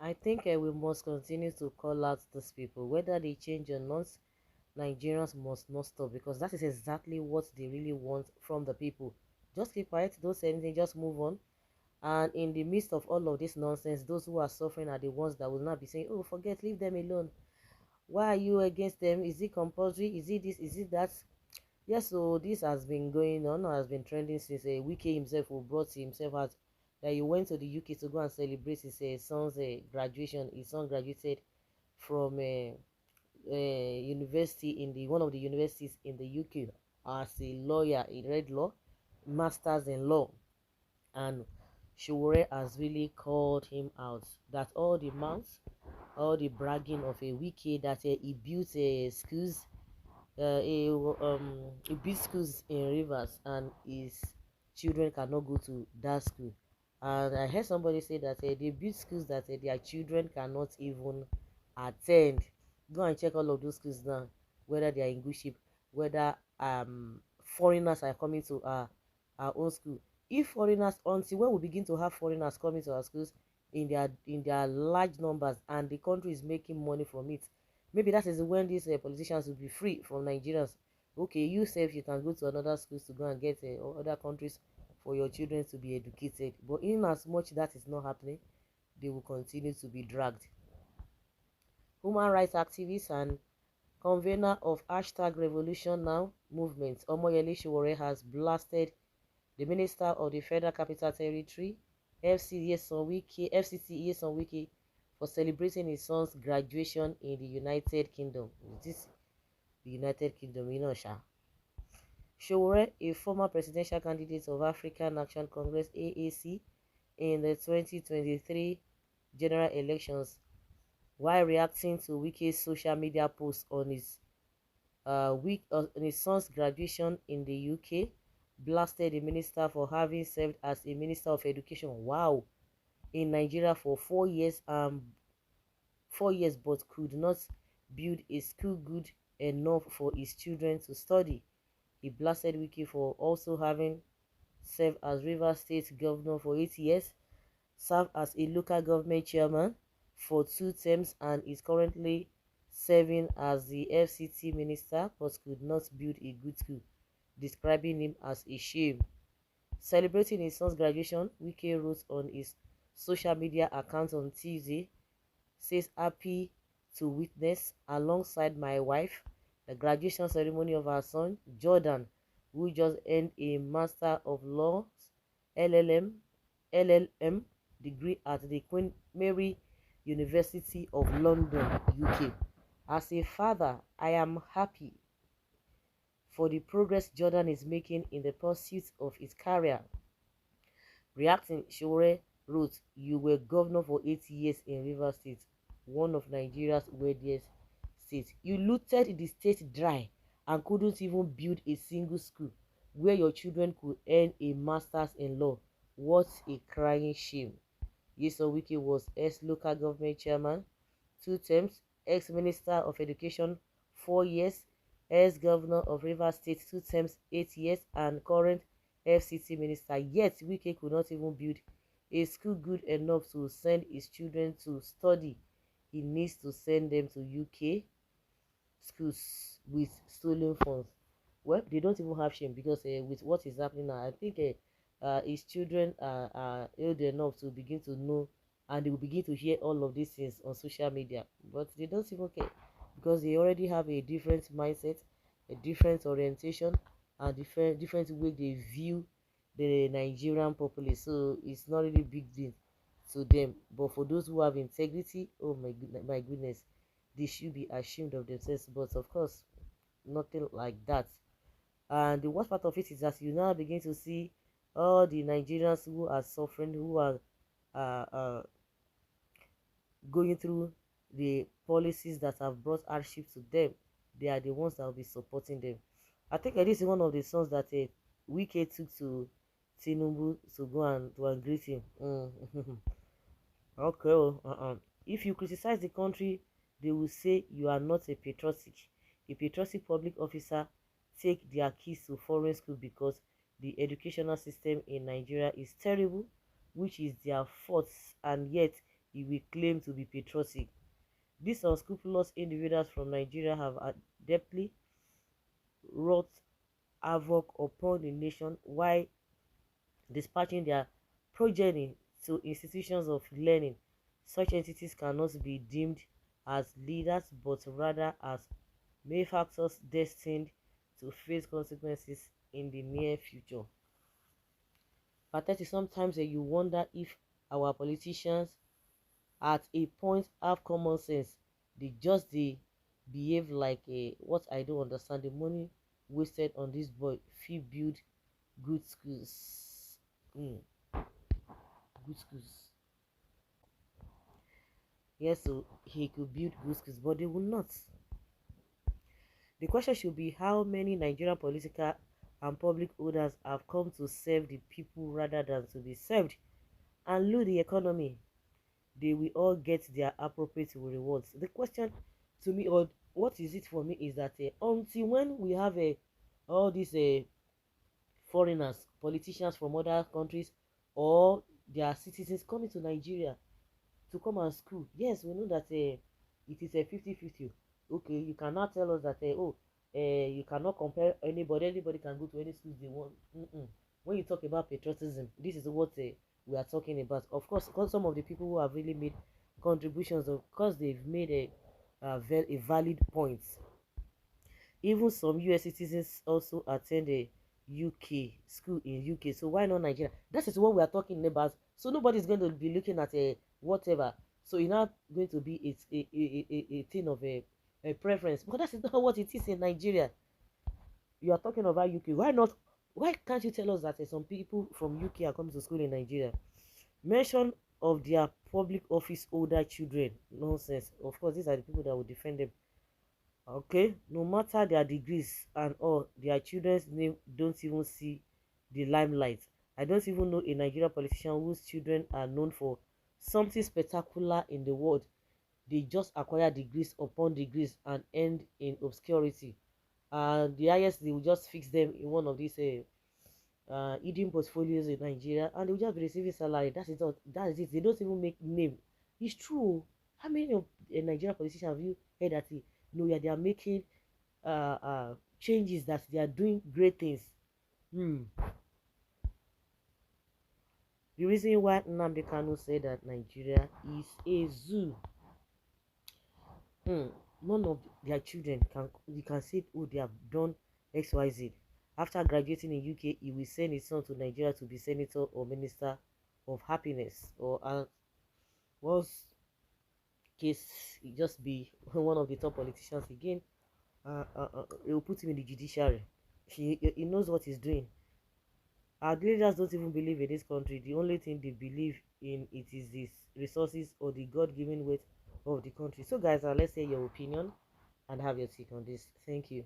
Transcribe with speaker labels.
Speaker 1: I think we must continue to call out these people, whether they change or not. Nigerians must not stop, because that is exactly what they really want from the people. Just keep quiet, don't say anything, just move on. And in the midst of all of this nonsense, those who are suffering are the ones that will not be saying, oh, forget, leave them alone. Why are you against them? Is it compulsory? Is it this? Is it that? Yes, so this has been going on, has been trending since Wike himself, who brought himself out, that he went to the UK to go and celebrate his son's graduation. His son graduated from university in the one of the universities in the UK as a lawyer. He read law, masters in law, and Sowore has really called him out that all the mouths, all the bragging of a Wike, that he built schools, he built schools in rivers, and his children cannot go to that school. And I heard somebody say that they build schools that their children cannot even attend. Go and check all of those schools now, whether they are in good shape, whether foreigners are coming to our own school. If foreigners, until when we begin to have foreigners coming to our schools in their large numbers, and the country is making money from it, maybe that is when these politicians will be free from Nigerians. Okay, you say if you can go to another schools to go and get or other countries for your children to be educated, but in as much that is not happening, they will continue to be dragged. Human rights activists and convener of #RevolutionNow movement, Omoyele Sowore, has blasted the Minister of the Federal Capital Territory, FCT Wike, for celebrating his son's graduation in the United Kingdom. This the United Kingdom, you know, Sha. Sowore, a former presidential candidate of African Action Congress (AAC) in the 2023 general elections, while reacting to Wike's social media post on his son's graduation in the UK, blasted the minister for having served as a minister of education, wow, in Nigeria for 4 years, 4 years, but could not build a school good enough for his children to study. He blasted Wike for also having served as Rivers State Governor for 8 years, served as a local government chairman for 2 terms, and is currently serving as the FCT minister, but could not build a good school, describing him as a shame. Celebrating his son's graduation, Wike wrote on his social media account on Tuesday, says, happy to witness, alongside my wife, the graduation ceremony of our son, Jordan, who just earned a Master of Laws LLM, LLM degree at the Queen Mary University of London, UK. As a father, I am happy for the progress Jordan is making in the pursuit of his career. Reacting, Sowore wrote, you were governor for 8 years in Rivers State, one of Nigeria's wealthiest states. You looted the state dry and couldn't even build a single school where your children could earn a master's in law. What a crying shame. Nyesom Wike was ex-local government chairman, 2 terms, ex-minister of education, 4 years, ex-governor of Rivers State, 2 terms, 8 years, and current FCT minister. Yet Wike could not even build a school good enough to send his children to study. He needs to send them to UK schools with stolen funds. Well, they don't even have shame, because with what is happening now, I think his children are old enough to begin to know, and they will begin to hear all of these things on social media, but they don't even care, because they already have a different mindset, a different orientation, and different way they view the Nigerian populace. So it's not really big deal to them, but for those who have integrity, oh my goodness, they should be ashamed of themselves. But of course, nothing like that. And the worst part of it is that you now begin to see all the Nigerians who are suffering, who are uh, uh, going through the policies that have brought hardship to them. They are the ones that will be supporting them. I think this is one of the songs that Wike took to Tinubu to go and greet him. Okay. If you criticize the country, they will say you are not a patriotic. A patriotic public officer take their kids to foreign school because the educational system in Nigeria is terrible, which is their fault, and yet he will claim to be patriotic. These unscrupulous individuals from Nigeria have adeptly wrought havoc upon the nation while dispatching their progeny to institutions of learning. Such entities cannot be deemed as leaders but rather as malefactors destined to face consequences in the near future. Pathetic. Sometimes you wonder if our politicians at a point have common sense. They behave like a what I don't understand. The money wasted on this boy fit build good schools. Good schools. Yes, so he could build good schools, but they will not. The question should be how many Nigerian political and public orders have come to serve the people rather than to be served and loot the economy. They will all get their appropriate rewards. The question to me, or what is it for me, is that until when we have all these foreigners, politicians from other countries, or their citizens coming to Nigeria to come and school, yes, we know that it is a 50-50. Okay, you cannot tell us that you cannot compare anybody can go to any schools they want. When you talk about patriotism, this is what we are talking about. Of course, because some of the people who have really made contributions, of course they've made a valid point. Even some US citizens also attend a UK school in UK, so why not Nigeria? That is what we are talking about. So nobody's going to be looking at a whatever. So it's not going to be a thing of a preference, because that is not what it is in Nigeria. You are talking about UK. Why not? Why can't you tell us that some people from UK are coming to school in Nigeria? Mention of their public office older children. Nonsense. Of course, these are the people that will defend them. Okay, no matter their degrees and all, their children's name don't even see the limelight. I don't even know a Nigerian politician whose children are known for something spectacular in the world. They just acquire degrees upon degrees and end in obscurity. And the highest, they will just fix them in one of these hidden portfolios in Nigeria, and they will just be receiving salary. That is all. That is it. They don't even make name. It's true. How many of Nigerian politicians have you heard that no, yeah, they are making changes, that they are doing great things? The reason why Nnamdi Kanu said that Nigeria is a zoo, none of their children you can say, oh, they have done XYZ. After graduating in UK, he will send his son to Nigeria to be senator or minister of happiness, or worst case, he just be one of the top politicians again. He will put him in the judiciary. He knows what he's doing. Our leaders don't even believe in this country. The only thing they believe in it is the resources or the God-given weight of the country. So guys, let's hear your opinion and have your take on this. Thank you.